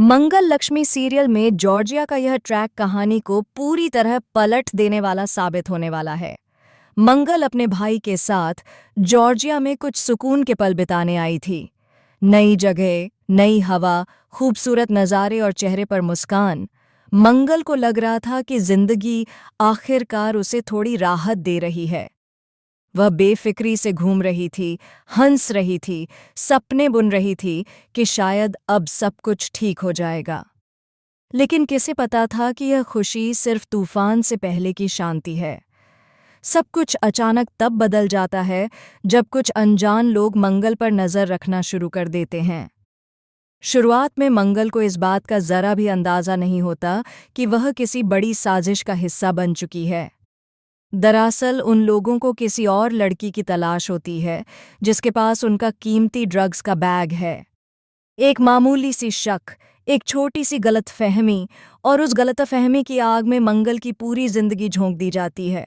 मंगल Lakshmi serial में Georgia का यह ट्रैक कहानी को पूरी तरह पलट देने वाला साबित होने वाला है। मंगल अपने भाई के साथ जॉर्जिया में कुछ सुकून के पल बिताने आई थी। नई जगह, नई हवा, खूबसूरत नज़ारे और चेहरे पर मुस्कान। मंगल को लग रहा था कि जिंदगी आखिरकार उसे थोड़ी राहत दे रही है। वह बेफिक्री से घूम रही थी, हंस रही थी, सपने बुन रही थी कि शायद अब सब कुछ ठीक हो जाएगा। लेकिन किसे पता था कि यह खुशी सिर्फ तूफान से पहले की शांति है। सब कुछ अचानक तब बदल जाता है जब कुछ अनजान लोग मंगल पर नजर रखना शुरू कर देते हैं। शुरुआत में मंगल को इस बात का जरा भी अंदाजा नहीं होता कि वह किसी बड़ी साजिश का हिस्सा बन चुकी है। दरअसल उन लोगों को किसी और लड़की की तलाश होती है जिसके पास उनका कीमती ड्रग्स का बैग है। एक मामूली सी शक, एक छोटी सी गलतफहमी, और उस गलतफहमी की आग में मंगल की पूरी जिंदगी झोंक दी जाती है।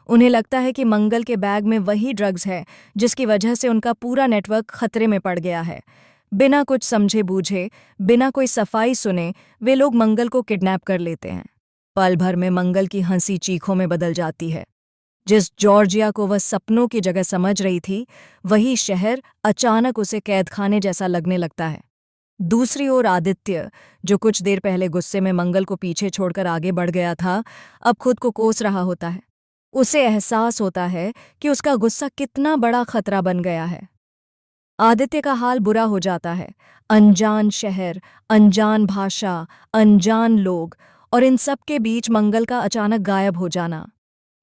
उन्हें लगता है कि मंगल के बैग में वही ड्रग्स है जिसकी वजह से उनका पूरा नेटवर्क खतरे में पड़ गया है। बिना कुछ समझे बूझे, बिना कोई सफाई सुने, वे लोग मंगल को किडनैप कर लेते हैं। पल भर में मंगल की हंसी चीखों में बदल जाती है। जिस जॉर्जिया को वह सपनों की जगह समझ रही थी, वही शहर अचानक उसे कैदखाने जैसा लगने लगता है। दूसरी ओर आदित्य, जो कुछ देर पहले गुस्से में मंगल को पीछे छोड़कर आगे बढ़ गया था, अब खुद को कोस रहा होता है। उसे एहसास होता है कि उसका गुस्सा कितना बड़ा खतरा बन गया है। आदित्य का हाल बुरा हो जाता है। अनजान शहर, अनजान भाषा, अनजान लोग, और इन सब के बीच मंगल का अचानक गायब हो जाना।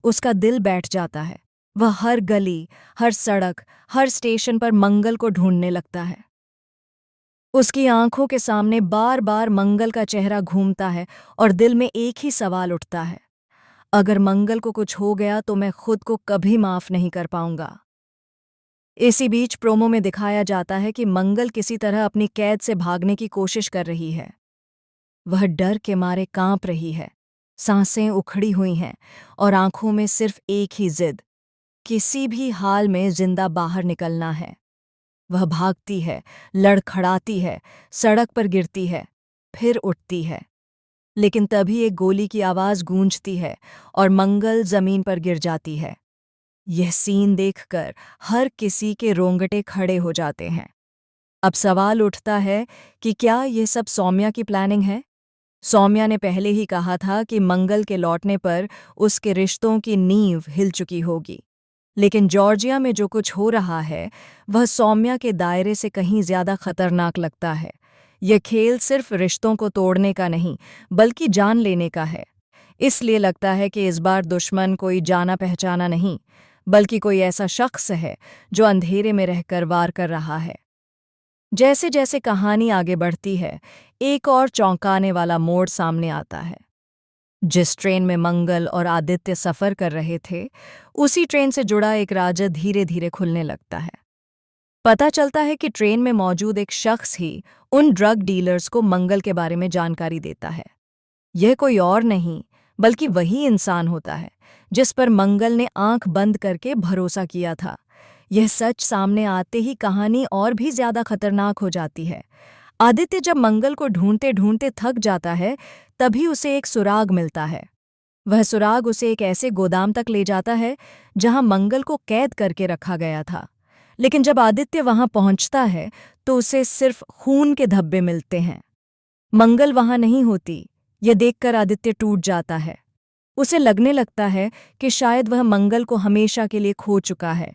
उसका दिल बैठ जाता है। वह हर गली, हर सड़क, हर स्टेशन पर मंगल को ढूंढने लगता है। उसकी आंखों के सामने बार बार मंगल का चेहरा घूमता है और दिल में एक ही सवाल उठता है, अगर मंगल को कुछ हो गया तो मैं खुद को कभी माफ नहीं कर पाऊंगा। इसी बीच प्रोमो में दिखाया जाता है कि मंगल किसी तरह अपनी कैद से भागने की कोशिश कर रही है। वह डर के मारे कांप रही है, सांसें उखड़ी हुई हैं और आंखों में सिर्फ एक ही जिद, किसी भी हाल में जिंदा बाहर निकलना है। वह भागती है, लड़खड़ाती है, सड़क पर गिरती है, फिर उठती है। लेकिन तभी एक गोली की आवाज गूंजती है और मंगल जमीन पर गिर जाती है। यह सीन देखकर हर किसी के रोंगटे खड़े हो जाते हैं। अब सवाल उठता है कि क्या यह सब सौम्या की प्लानिंग है? सौम्या ने पहले ही कहा था कि मंगल के लौटने पर उसके रिश्तों की नींव हिल चुकी होगी। लेकिन जॉर्जिया में जो कुछ हो रहा है, वह सौम्या के दायरे से कहीं ज्यादा खतरनाक लगता है। यह खेल सिर्फ रिश्तों को तोड़ने का नहीं, बल्कि जान लेने का है। इसलिए लगता है कि इस बार दुश्मन कोई जाना पहचाना नहीं, बल्कि कोई ऐसा शख्स है जो अंधेरे में रहकर वार कर रहा है। जैसे जैसे कहानी आगे बढ़ती है, एक और चौंकाने वाला मोड़ सामने आता है। जिस ट्रेन में मंगल और आदित्य सफर कर रहे थे, उसी ट्रेन से जुड़ा एक राज धीरे धीरे खुलने लगता है। पता चलता है कि ट्रेन में मौजूद एक शख्स ही उन ड्रग डीलर्स को मंगल के बारे में जानकारी देता है। यह कोई और नहीं, बल्कि वही इंसान होता है जिस पर मंगल ने आंख बंद करके भरोसा किया था। यह सच सामने आते ही कहानी और भी ज्यादा खतरनाक हो जाती है। आदित्य जब मंगल को ढूंढते ढूंढते थक जाता है, तभी उसे एक सुराग मिलता है। वह सुराग उसे एक ऐसे गोदाम तक ले जाता है जहां मंगल को कैद करके रखा गया था। लेकिन जब आदित्य वहां पहुंचता है तो उसे सिर्फ खून के धब्बे मिलते हैं। मंगल वहां नहीं होती। यह देखकर आदित्य टूट जाता है। उसे लगने लगता है कि शायद वह मंगल को हमेशा के लिए खो चुका है।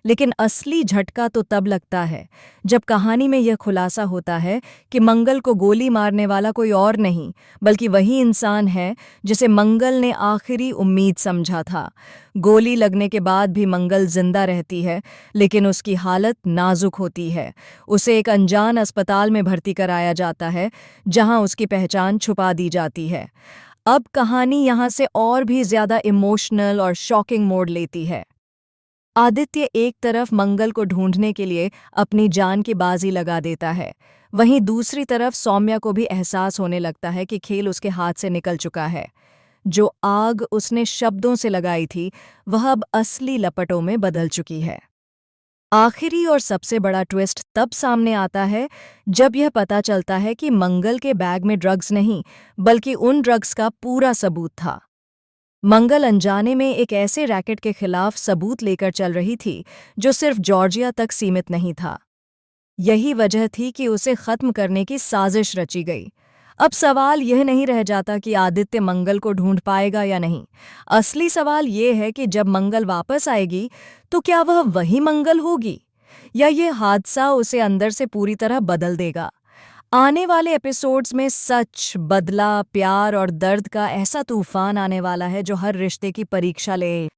लेकिन असली झटका तो तब लगता है जब कहानी में यह खुलासा होता है कि मंगल को गोली मारने वाला कोई और नहीं, बल्कि वही इंसान है जिसे मंगल ने आखिरी उम्मीद समझा था। गोली लगने के बाद भी मंगल जिंदा रहती है, लेकिन उसकी हालत नाजुक होती है। उसे एक अनजान अस्पताल में भर्ती कराया जाता है, जहां उसकी पहचान छुपा दी जाती है। अब कहानी यहाँ से और भी ज्यादा इमोशनल और शॉकिंग मोड़ लेती है। आदित्य एक तरफ मंगल को ढूंढने के लिए अपनी जान की बाजी लगा देता है, वहीं दूसरी तरफ सौम्या को भी एहसास होने लगता है कि खेल उसके हाथ से निकल चुका है। जो आग उसने शब्दों से लगाई थी, वह अब असली लपटों में बदल चुकी है। आखिरी और सबसे बड़ा ट्विस्ट तब सामने आता है जब यह पता चलता है कि मंगल के बैग में ड्रग्स नहीं, बल्कि उन ड्रग्स का पूरा सबूत था। मंगल अनजाने में एक ऐसे रैकेट के खिलाफ सबूत लेकर चल रही थी जो सिर्फ जॉर्जिया तक सीमित नहीं था। यही वजह थी कि उसे खत्म करने की साजिश रची गई। अब सवाल यह नहीं रह जाता कि आदित्य मंगल को ढूंढ पाएगा या नहीं। असली सवाल यह है कि जब मंगल वापस आएगी तो क्या वह वही मंगल होगी, या ये हादसा उसे अंदर से पूरी तरह बदल देगा। आने वाले एपिसोड्स में सच, बदला, प्यार और दर्द का ऐसा तूफान आने वाला है जो हर रिश्ते की परीक्षा ले